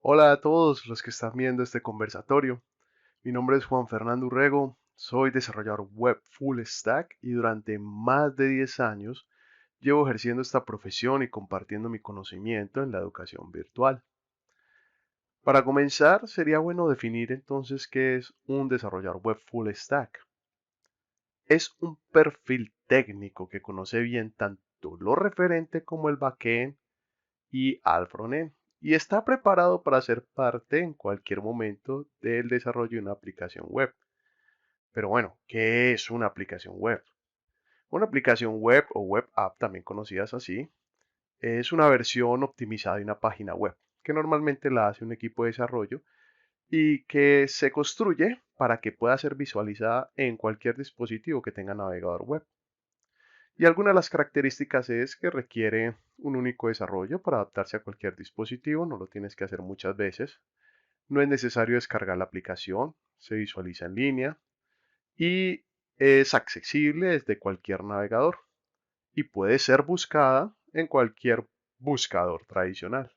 Hola a todos los que están viendo este conversatorio. Mi nombre es Juan Fernando Urrego, soy desarrollador web full stack y durante más de 10 años llevo ejerciendo esta profesión y compartiendo mi conocimiento en la educación virtual. Para comenzar, sería bueno definir entonces qué es un desarrollador web full stack. Es un perfil técnico que conoce bien tanto lo referente como el backend y al frontend y está preparado para ser parte en cualquier momento del desarrollo de una aplicación web. Pero bueno, ¿qué es una aplicación web? Una aplicación web o web app, también conocidas así, es una versión optimizada de una página web, que normalmente la hace un equipo de desarrollo y que se construye para que pueda ser visualizada en cualquier dispositivo que tenga navegador web. Y alguna de las características es que requiere un único desarrollo para adaptarse a cualquier dispositivo, no lo tienes que hacer muchas veces. No es necesario descargar la aplicación, se visualiza en línea y es accesible desde cualquier navegador y puede ser buscada en cualquier buscador tradicional.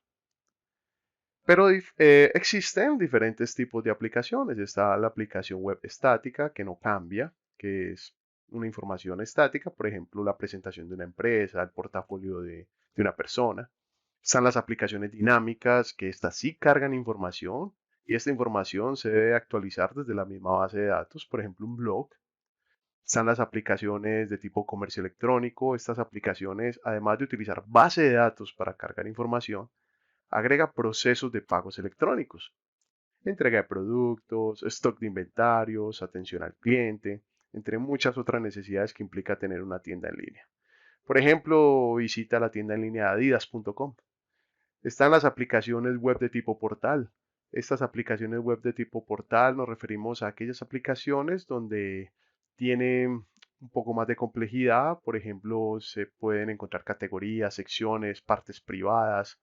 Pero existen diferentes tipos de aplicaciones. Está la aplicación web estática que no cambia, que es una información estática, por ejemplo, la presentación de una empresa, el portafolio de una persona. Están las aplicaciones dinámicas, que estas sí cargan información y esta información se debe actualizar desde la misma base de datos, por ejemplo, un blog. Están las aplicaciones de tipo comercio electrónico. Estas aplicaciones, además de utilizar base de datos para cargar información, agrega procesos de pagos electrónicos, entrega de productos, stock de inventarios, atención al cliente, entre muchas otras necesidades que implica tener una tienda en línea. Por ejemplo, visita la tienda en línea adidas.com. Están las aplicaciones web de tipo portal. Estas aplicaciones web de tipo portal nos referimos a aquellas aplicaciones donde tienen un poco más de complejidad. Por ejemplo, se pueden encontrar categorías, secciones, partes privadas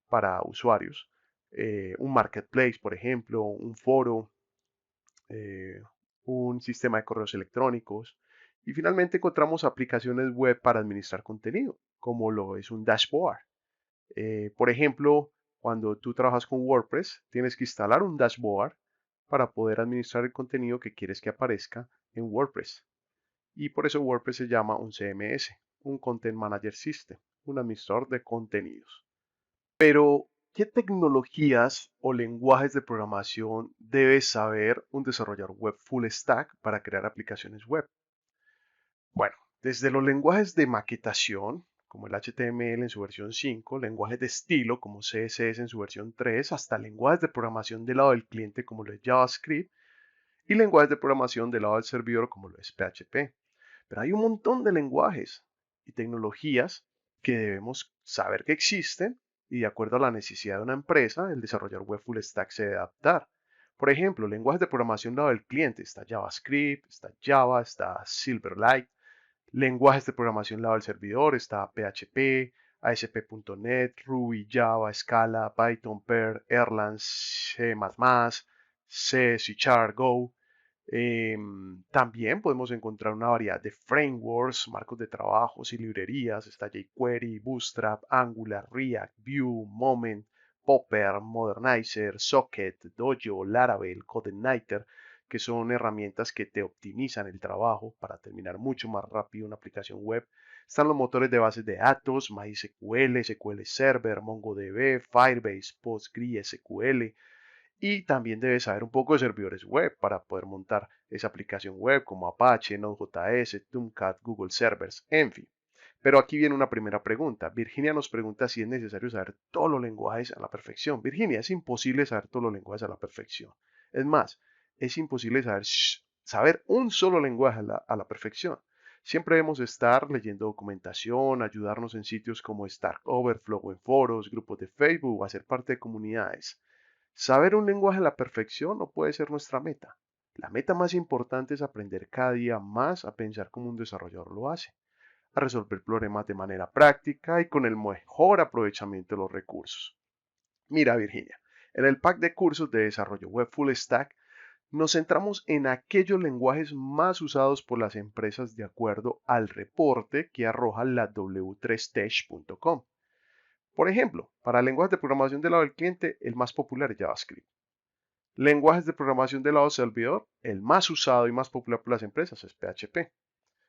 para usuarios. Un marketplace, por ejemplo, un foro, eh, un sistema de correos electrónicos. Y finalmente encontramos aplicaciones web para administrar contenido, como lo es un dashboard. Por ejemplo, cuando tú trabajas con WordPress, tienes que instalar un dashboard para poder administrar el contenido que quieres que aparezca en WordPress. Y por eso WordPress se llama un CMS, un Content Manager System, un administrador de contenidos. Pero, ¿qué tecnologías o lenguajes de programación debe saber un desarrollador web full stack para crear aplicaciones web? Bueno, desde los lenguajes de maquetación, como el HTML en su versión 5, lenguajes de estilo, como CSS en su versión 3, hasta lenguajes de programación del lado del cliente, como lo es JavaScript, y lenguajes de programación del lado del servidor, como lo es PHP. Pero hay un montón de lenguajes y tecnologías que debemos saber que existen y de acuerdo a la necesidad de una empresa, el desarrollador web full stack se debe adaptar. Por ejemplo, lenguajes de programación del lado del cliente, está JavaScript, está Java, está Silverlight. Lenguajes de programación lado del servidor, está PHP, ASP.NET, Ruby, Java, Scala, Python, Perl, Erlang, C++, C, C Go. También podemos encontrar una variedad de frameworks, marcos de trabajos y librerías. Está jQuery, Bootstrap, Angular, React, Vue, Moment, Popper, Modernizer, Socket, Dojo, Laravel, CodeIgniter, que son herramientas que te optimizan el trabajo para terminar mucho más rápido una aplicación web. Están los motores de bases de datos, MySQL, SQL Server, MongoDB, Firebase, PostgreSQL, y también debes saber un poco de servidores web para poder montar esa aplicación web como Apache, Node.js, Tomcat, Google Servers, en fin. Pero aquí viene una primera pregunta. Virginia nos pregunta si es necesario saber todos los lenguajes a la perfección. Virginia, es imposible saber todos los lenguajes a la perfección. Es más, es imposible saber un solo lenguaje a la perfección. Siempre debemos estar leyendo documentación, ayudarnos en sitios como Stack Overflow, en foros, grupos de Facebook o hacer parte de comunidades. Saber un lenguaje a la perfección no puede ser nuestra meta. La meta más importante es aprender cada día más a pensar como un desarrollador lo hace, a resolver problemas de manera práctica y con el mejor aprovechamiento de los recursos. Mira, Virginia, en el pack de cursos de desarrollo web full stack nos centramos en aquellos lenguajes más usados por las empresas de acuerdo al reporte que arroja la w3tech.com. Por ejemplo, para lenguajes de programación del lado del cliente, el más popular es JavaScript. Lenguajes de programación del lado servidor, el más usado y más popular por las empresas es PHP.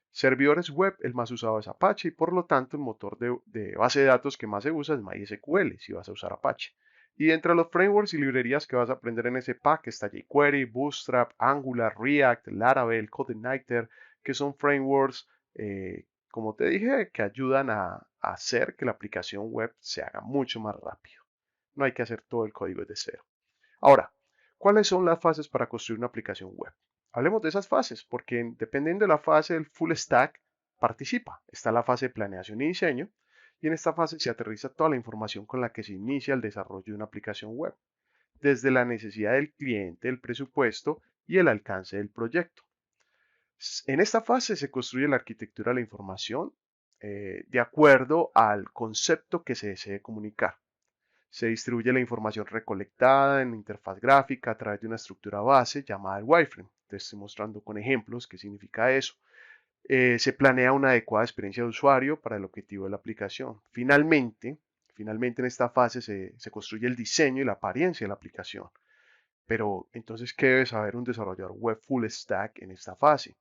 Servidores web, el más usado es Apache y por lo tanto el motor de base de datos que más se usa es MySQL si vas a usar Apache. Y entre los frameworks y librerías que vas a aprender en ese pack está jQuery, Bootstrap, Angular, React, Laravel, CodeIgniter, que son frameworks, como te dije, que ayudan a hacer que la aplicación web se haga mucho más rápido. No hay que hacer todo el código desde cero. Ahora, ¿cuáles son las fases para construir una aplicación web? Hablemos de esas fases, porque dependiendo de la fase del full stack, participa. Está la fase de planeación y diseño, y en esta fase se aterriza toda la información con la que se inicia el desarrollo de una aplicación web, desde la necesidad del cliente, el presupuesto y el alcance del proyecto. En esta fase se construye la arquitectura de la información de acuerdo al concepto que se desee comunicar. Se distribuye la información recolectada en la interfaz gráfica a través de una estructura base llamada el wireframe. Te estoy mostrando con ejemplos qué significa eso. Se planea una adecuada experiencia de usuario para el objetivo de la aplicación. Finalmente en esta fase se construye el diseño y la apariencia de la aplicación. Pero entonces, ¿qué debe saber un desarrollador web full stack en esta fase?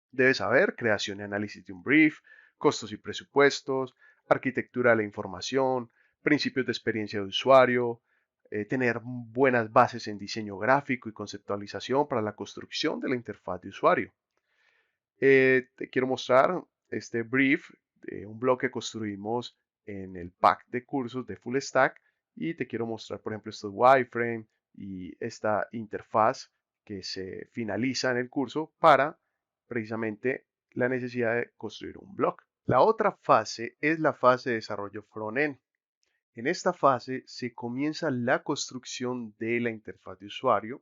Debe saber creación y análisis de un brief, costos y presupuestos, arquitectura de la información, principios de experiencia de usuario, tener buenas bases en diseño gráfico y conceptualización para la construcción de la interfaz de usuario. Te quiero mostrar este brief, un blog que construimos en el pack de cursos de Full Stack y te quiero mostrar, por ejemplo, estos wireframe y esta interfaz que se finaliza en el curso para precisamente la necesidad de construir un blog. La otra fase es la fase de desarrollo front-end. En esta fase se comienza la construcción de la interfaz de usuario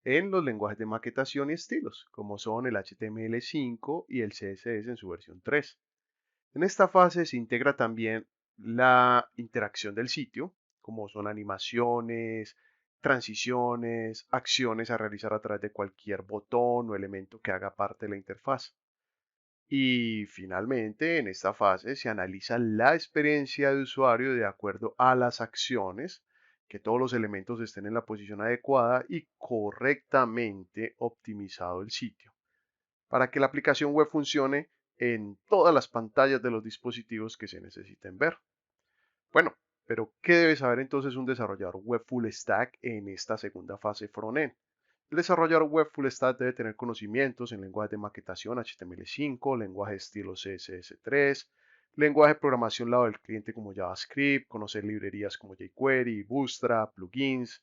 en los lenguajes de maquetación y estilos, como son el HTML5 y el CSS en su versión 3. En esta fase se integra también la interacción del sitio, como son animaciones, transiciones, acciones a realizar a través de cualquier botón o elemento que haga parte de la interfaz. Y finalmente, en esta fase se analiza la experiencia de usuario de acuerdo a las acciones, que todos los elementos estén en la posición adecuada y correctamente optimizado el sitio, para que la aplicación web funcione en todas las pantallas de los dispositivos que se necesiten ver. Bueno, pero ¿qué debe saber entonces un desarrollador web full stack en esta segunda fase front-end? El desarrollador web full stack debe tener conocimientos en lenguajes de maquetación HTML5, lenguaje de estilo CSS3, lenguaje de programación lado del cliente como JavaScript, conocer librerías como jQuery, Bootstrap, plugins,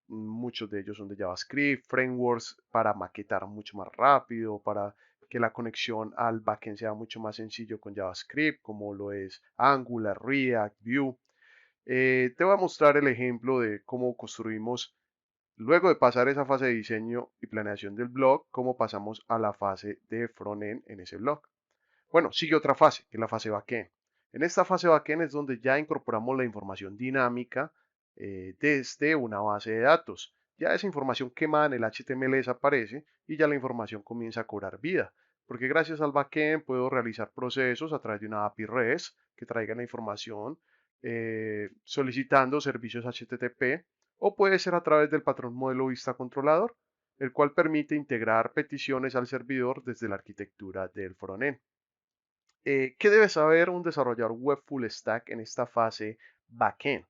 muchos de ellos son de JavaScript, frameworks para maquetar mucho más rápido, para que la conexión al backend sea mucho más sencillo con JavaScript, como lo es Angular, React, Vue. Te voy a mostrar el ejemplo de cómo construimos, luego de pasar esa fase de diseño y planeación del blog, cómo pasamos a la fase de frontend en ese blog. Bueno, sigue otra fase, que es la fase backend. En esta fase backend es donde ya incorporamos la información dinámica desde una base de datos. Ya esa información quemada en el HTML desaparece y ya la información comienza a cobrar vida, porque gracias al backend puedo realizar procesos a través de una API REST que traiga la información solicitando servicios HTTP o puede ser a través del patrón modelo vista controlador, el cual permite integrar peticiones al servidor desde la arquitectura del frontend. ¿Qué debe saber un desarrollador web full stack en esta fase backend?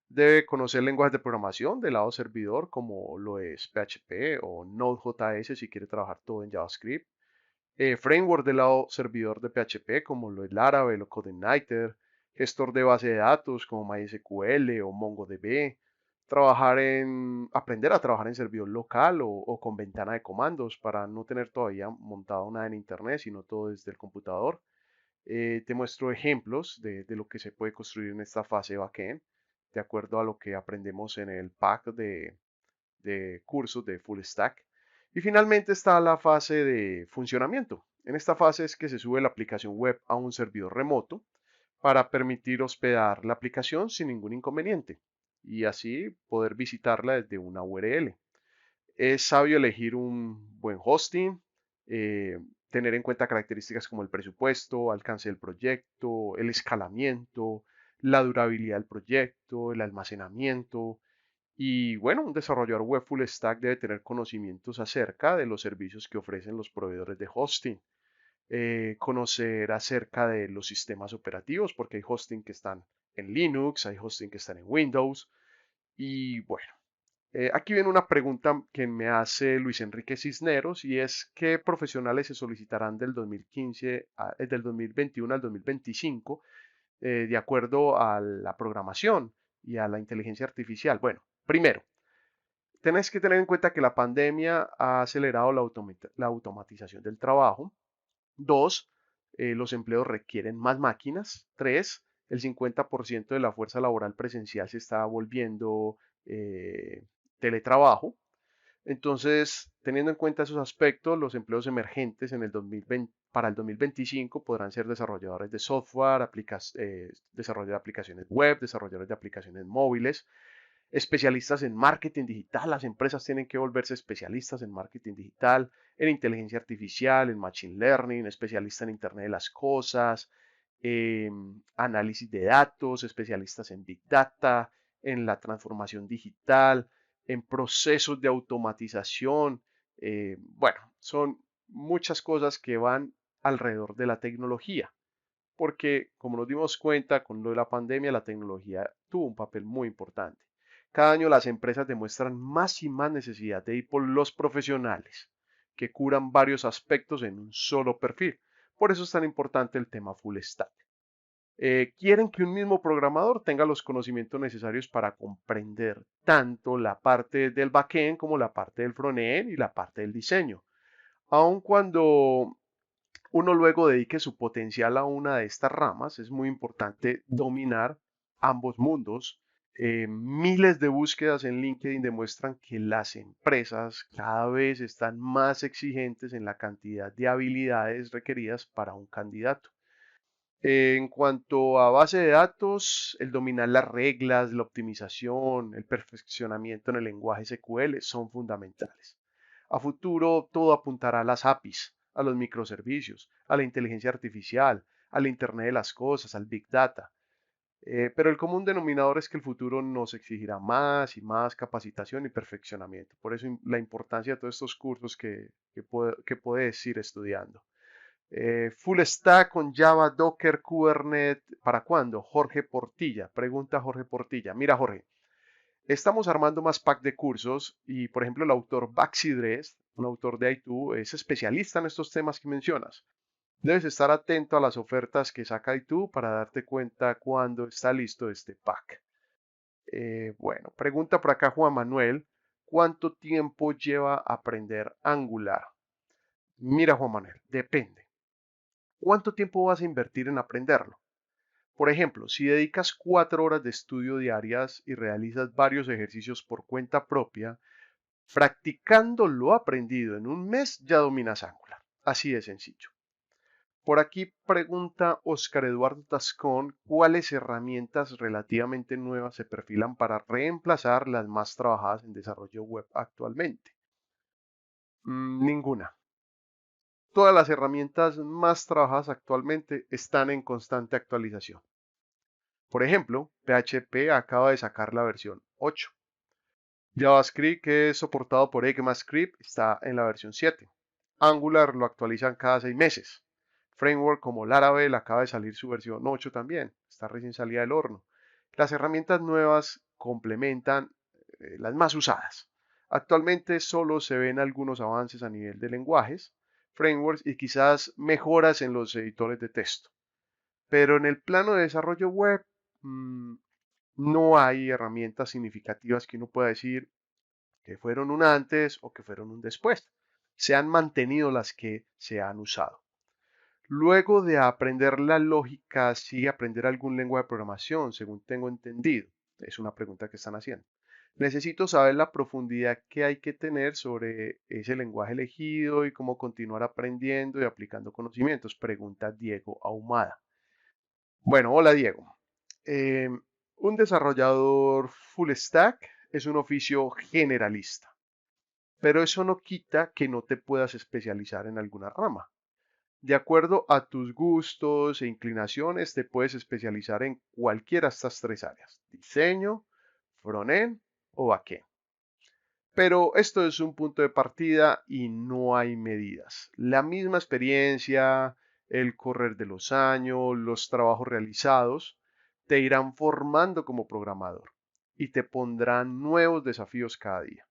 Debe conocer lenguajes de programación del lado servidor, como lo es PHP o Node.js si quiere trabajar todo en JavaScript. Framework del lado servidor de PHP, como lo es Laravel o CodeIgniter. Gestor de base de datos, como MySQL o MongoDB. Aprender a trabajar en servidor local o con ventana de comandos para no tener todavía montado nada en internet, sino todo desde el computador. Te muestro ejemplos de lo que se puede construir en esta fase backend, de acuerdo a lo que aprendemos en el pack de cursos de Full Stack. Y finalmente está la fase de funcionamiento. En esta fase es que se sube la aplicación web a un servidor remoto para permitir hospedar la aplicación sin ningún inconveniente y así poder visitarla desde una URL. Es sabio elegir un buen hosting, tener en cuenta características como el presupuesto, alcance del proyecto, el escalamiento, la durabilidad del proyecto, el almacenamiento. Y bueno, un desarrollador web full stack debe tener conocimientos acerca de los servicios que ofrecen los proveedores de hosting, conocer acerca de los sistemas operativos, porque hay hosting que están en Linux, hay hosting que están en Windows. Y bueno, aquí viene una pregunta que me hace Luis Enrique Cisneros y es ¿qué profesionales se solicitarán del 2021 al 2025 de acuerdo a la programación y a la inteligencia artificial? Bueno, primero, tenés que tener en cuenta que la pandemia ha acelerado la automatización del trabajo. Dos, los empleos requieren más máquinas. Tres, el 50% de la fuerza laboral presencial se está volviendo eh, teletrabajo. Entonces, teniendo en cuenta esos aspectos, los empleos emergentes en el 2020, para el 2025 podrán ser desarrolladores de software, desarrollo de aplicaciones web, desarrolladores de aplicaciones móviles, especialistas en marketing digital. Las empresas tienen que volverse especialistas en marketing digital, en inteligencia artificial, en machine learning, especialistas en Internet de las Cosas, análisis de datos, especialistas en Big Data, en la transformación digital, en procesos de automatización. Bueno, son muchas cosas que van alrededor de la tecnología porque, como nos dimos cuenta con lo de la pandemia, la tecnología tuvo un papel muy importante. Cada año las empresas demuestran más y más necesidad de ir por los profesionales que curan varios aspectos en un solo perfil. Por eso es tan importante el tema full stack. Quieren que un mismo programador tenga los conocimientos necesarios para comprender tanto la parte del backend como la parte del frontend y la parte del diseño. Aun cuando uno luego dedique su potencial a una de estas ramas, es muy importante dominar ambos mundos. Miles de búsquedas en LinkedIn demuestran que las empresas cada vez están más exigentes en la cantidad de habilidades requeridas para un candidato. En cuanto a base de datos, el dominar las reglas, la optimización, el perfeccionamiento en el lenguaje SQL son fundamentales. A futuro, todo apuntará a las APIs, a los microservicios, a la inteligencia artificial, al Internet de las Cosas, al Big Data. Pero el común denominador es que el futuro nos exigirá más y más capacitación y perfeccionamiento. Por eso la importancia de todos estos cursos que puedes ir estudiando. Full stack con Java, Docker, Kubernetes. ¿Para cuándo? Jorge Portilla. Pregunta Jorge Portilla. Mira, Jorge, estamos armando más pack de cursos y, por ejemplo, el autor Baxi Dress, un autor de Aitu, es especialista en estos temas que mencionas. Debes estar atento a las ofertas que saca Aitu para darte cuenta cuándo está listo este pack. Bueno, pregunta por acá Juan Manuel. ¿Cuánto tiempo lleva aprender Angular? Mira, Juan Manuel, depende. ¿Cuánto tiempo vas a invertir en aprenderlo? Por ejemplo, si dedicas 4 horas de estudio diarias y realizas varios ejercicios por cuenta propia, practicando lo aprendido en un mes ya dominas Angular. Así de sencillo. Por aquí pregunta Oscar Eduardo Tascón, ¿cuáles herramientas relativamente nuevas se perfilan para reemplazar las más trabajadas en desarrollo web actualmente? Ninguna. Todas las herramientas más trabajadas actualmente están en constante actualización. Por ejemplo, PHP acaba de sacar la versión 8. JavaScript, que es soportado por ECMAScript, está en la versión 7. Angular lo actualizan cada 6 meses. Framework como Laravel acaba de salir su versión 8 también, está recién salida del horno. Las herramientas nuevas complementan las más usadas. Actualmente solo se ven algunos avances a nivel de lenguajes, frameworks y quizás mejoras en los editores de texto. Pero en el plano de desarrollo web, mmm, no hay herramientas significativas que uno pueda decir que fueron un antes o que fueron un después. Se han mantenido las que se han usado. Luego de aprender la lógica, ¿sigue aprender algún lenguaje de programación, según tengo entendido? Es una pregunta que están haciendo. Necesito saber la profundidad que hay que tener sobre ese lenguaje elegido y cómo continuar aprendiendo y aplicando conocimientos, pregunta Diego Ahumada. Bueno, hola Diego. Eh, un desarrollador full stack es un oficio generalista, pero eso no quita que no te puedas especializar en alguna rama. De acuerdo a tus gustos e inclinaciones, te puedes especializar en cualquiera de estas tres áreas: diseño, frontend o backend. Pero esto es un punto de partida y no hay medidas. La misma experiencia, el correr de los años, los trabajos realizados, te irán formando como programador y te pondrán nuevos desafíos cada día.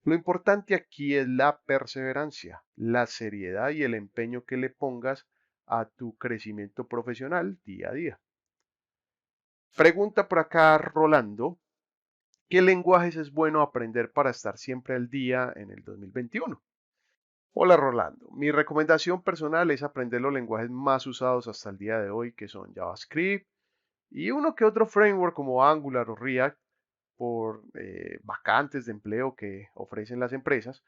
Lo importante aquí es la perseverancia, la seriedad y el empeño que le pongas a tu crecimiento profesional día a día. Pregunta por acá Rolando: ¿qué lenguajes es bueno aprender para estar siempre al día en el 2021? Hola Rolando, mi recomendación personal es aprender los lenguajes más usados hasta el día de hoy, que son JavaScript y uno que otro framework como Angular o React por vacantes de empleo que ofrecen las empresas,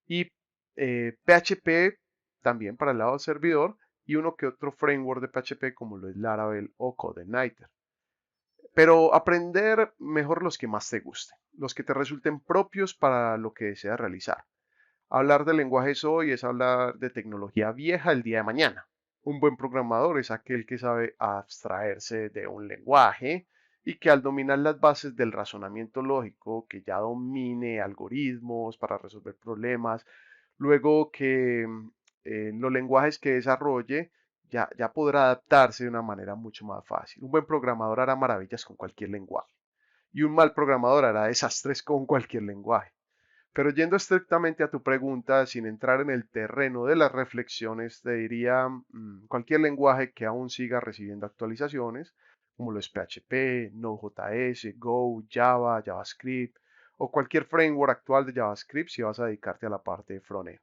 y PHP también para el lado del servidor, y uno que otro framework de PHP como lo es Laravel o CodeIgniter. Pero aprender mejor los que más te gusten, los que te resulten propios para lo que deseas realizar. Hablar de lenguajes hoy es hablar de tecnología vieja el día de mañana. Un buen programador es aquel que sabe abstraerse de un lenguaje y que al dominar las bases del razonamiento lógico, que ya domine algoritmos para resolver problemas, luego que los lenguajes que desarrolle ya podrá adaptarse de una manera mucho más fácil. Un buen programador hará maravillas con cualquier lenguaje y un mal programador hará desastres con cualquier lenguaje. Pero yendo estrictamente a tu pregunta, sin entrar en el terreno de las reflexiones, te diría cualquier lenguaje que aún siga recibiendo actualizaciones, como lo es PHP, Node.js, Go, Java, JavaScript, o cualquier framework actual de JavaScript si vas a dedicarte a la parte de frontend.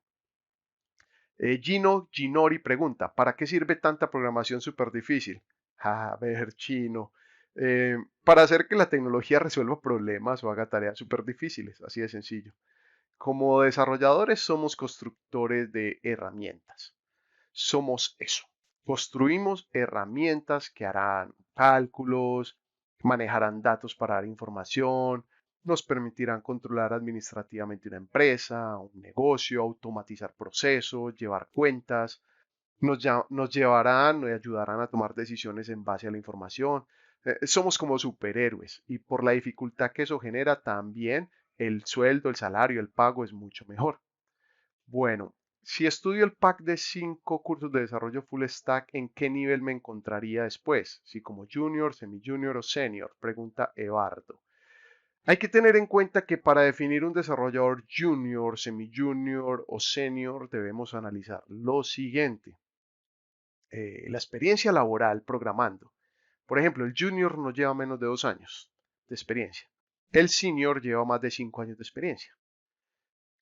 Gino Ginori pregunta: ¿para qué sirve tanta programación súper difícil? A ver, Chino. Para hacer que la tecnología resuelva problemas o haga tareas súper difíciles, así de sencillo. Como desarrolladores somos constructores de herramientas. Somos eso. Construimos herramientas que harán cálculos, manejarán datos para dar información, nos permitirán controlar administrativamente una empresa, un negocio, automatizar procesos, llevar cuentas, nos llevarán y ayudarán a tomar decisiones en base a la información. Somos como superhéroes y por la dificultad que eso genera también el sueldo, el salario, el pago es mucho mejor. Bueno, si estudio el pack de 5 cursos de desarrollo full stack, ¿en qué nivel me encontraría después? Si como junior, semi-junior o senior, pregunta Evardo. Hay que tener en cuenta que para definir un desarrollador junior, semi-junior o senior debemos analizar lo siguiente: la experiencia laboral programando. Por ejemplo, el junior no lleva menos de 2 años de experiencia. El senior lleva más de 5 años de experiencia.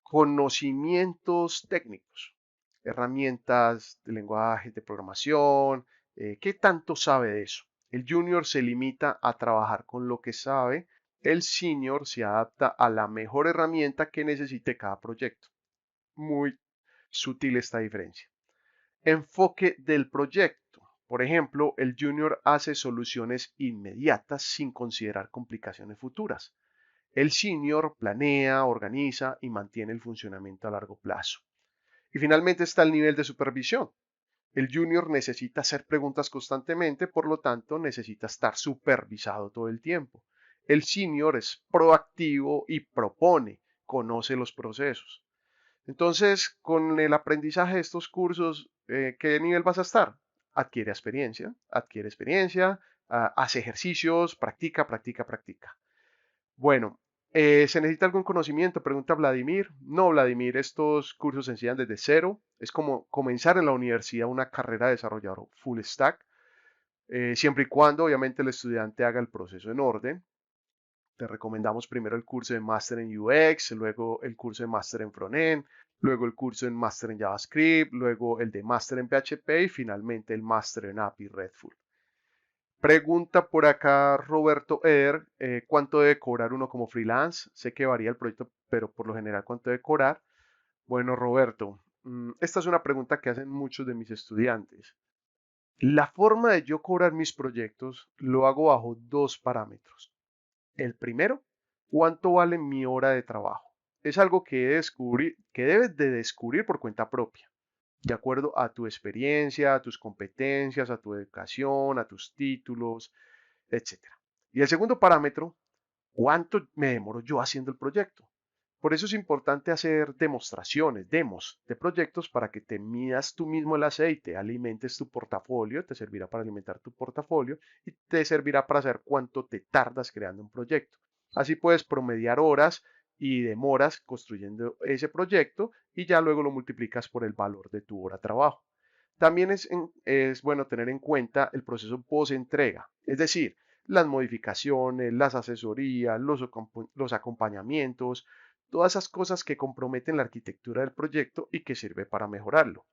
Conocimientos técnicos, herramientas de lenguaje de programación, ¿qué tanto sabe de eso? El junior se limita a trabajar con lo que sabe, el senior se adapta a la mejor herramienta que necesite cada proyecto. Muy sutil esta diferencia. Enfoque del proyecto. Por ejemplo, el junior hace soluciones inmediatas sin considerar complicaciones futuras. El senior planea, organiza y mantiene el funcionamiento a largo plazo. Y finalmente está el nivel de supervisión. El junior necesita hacer preguntas constantemente, por lo tanto necesita estar supervisado todo el tiempo. El senior es proactivo y propone, conoce los procesos. Entonces, con el aprendizaje de estos cursos, ¿qué nivel vas a estar? Adquiere experiencia, hace ejercicios, practica, practica, practica. Bueno, ¿se necesita algún conocimiento? Pregunta Vladimir. No, Vladimir, estos cursos se enseñan desde cero. Es como comenzar en la universidad una carrera de desarrollador full stack, siempre y cuando obviamente el estudiante haga el proceso en orden. Te recomendamos primero el curso de Máster en UX, luego el curso de Máster en Frontend, luego el curso en Máster en JavaScript, luego el de Máster en PHP y finalmente el Máster en API RESTful. Pregunta por acá Roberto Eder: ¿cuánto debe cobrar uno como freelance? Sé que varía el proyecto, pero por lo general, ¿cuánto debe cobrar? Bueno, Roberto, esta es una pregunta que hacen muchos de mis estudiantes. La forma de yo cobrar mis proyectos lo hago bajo dos parámetros. El primero, ¿cuánto vale mi hora de trabajo? Es algo que debes de descubrir por cuenta propia. de acuerdo a tu experiencia, a tus competencias, a tu educación, a tus títulos, etcétera. Y el segundo parámetro, ¿cuánto me demoro yo haciendo el proyecto? Por eso es importante hacer demostraciones, demos de proyectos para que te midas tú mismo el aceite, alimentes tu portafolio, te servirá para alimentar tu portafolio y te servirá para saber cuánto te tardas creando un proyecto. Así puedes promediar horas y demoras construyendo ese proyecto y ya luego lo multiplicas por el valor de tu hora de trabajo. También es bueno tener en cuenta el proceso post-entrega, es decir, las modificaciones, las asesorías, los acompañamientos, todas esas cosas que comprometen la arquitectura del proyecto y que sirve para mejorarlo.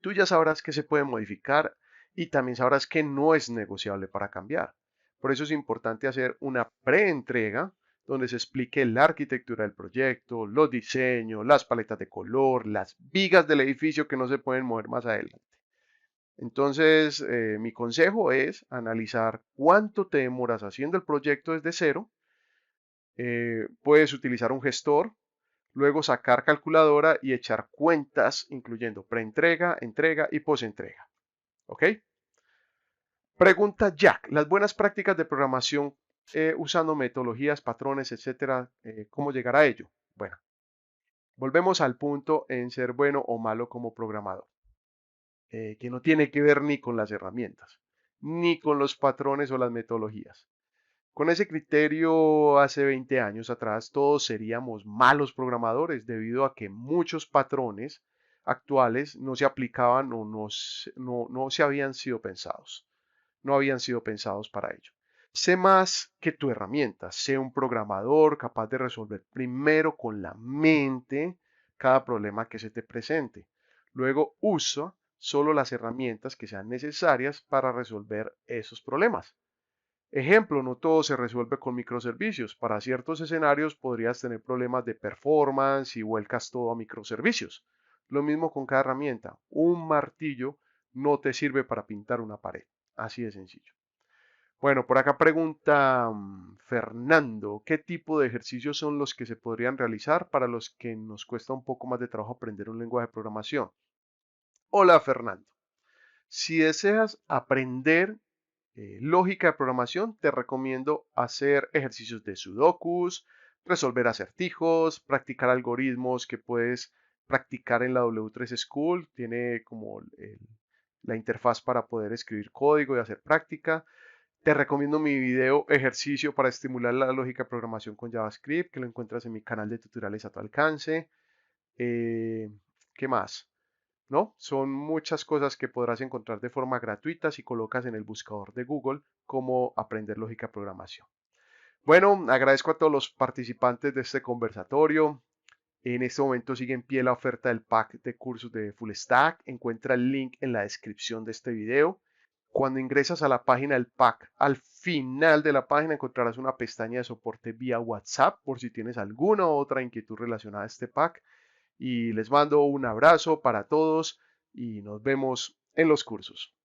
Tú ya sabrás que se puede modificar y también sabrás que no es negociable para cambiar. Por eso es importante hacer una preentrega donde se explique la arquitectura del proyecto, los diseños, las paletas de color, las vigas del edificio que no se pueden mover más adelante. Entonces, mi consejo es analizar cuánto te demoras haciendo el proyecto desde cero. Puedes utilizar un gestor, luego sacar calculadora y echar cuentas, incluyendo preentrega, entrega y postentrega. ¿Ok? Pregunta Jack. Las buenas prácticas de programación usando metodologías, patrones, etcétera. ¿Cómo llegar a ello? Bueno, volvemos al punto en ser bueno o malo como programador. Que no tiene que ver ni con las herramientas, ni con los patrones o las metodologías. Con ese criterio, hace 20 años atrás, todos seríamos malos programadores debido a que muchos patrones actuales no se aplicaban o no se habían sido pensados. No habían sido pensados para ello. Sé más que tu herramienta. Sé un programador capaz de resolver primero con la mente cada problema que se te presente. Luego usa solo las herramientas que sean necesarias para resolver esos problemas. Ejemplo, no todo se resuelve con microservicios. Para ciertos escenarios podrías tener problemas de performance y vuelcas todo a microservicios. Lo mismo con cada herramienta. Un martillo no te sirve para pintar una pared. Así de sencillo. Bueno, por acá pregunta Fernando, ¿qué tipo de ejercicios son los que se podrían realizar para los que nos cuesta un poco más de trabajo aprender un lenguaje de programación? Hola Fernando, si deseas aprender lógica de programación, te recomiendo hacer ejercicios de sudokus, resolver acertijos, practicar algoritmos que puedes practicar en la W3 School. Tiene como la interfaz para poder escribir código y hacer práctica. Te recomiendo mi video ejercicio para estimular la lógica de programación con JavaScript, que lo encuentras en mi canal de tutoriales a tu alcance. Eh, ¿Qué más? ¿No? Son muchas cosas que podrás encontrar de forma gratuita si colocas en el buscador de Google cómo aprender lógica de programación. Bueno, agradezco a todos los participantes de este conversatorio. En este momento sigue en pie la oferta del pack de cursos de Full Stack. Encuentra el link en la descripción de este video. Cuando ingresas a la página del pack, al final de la página encontrarás una pestaña de soporte vía WhatsApp por si tienes alguna otra inquietud relacionada a este pack. Y les mando un abrazo para todos y nos vemos en los cursos.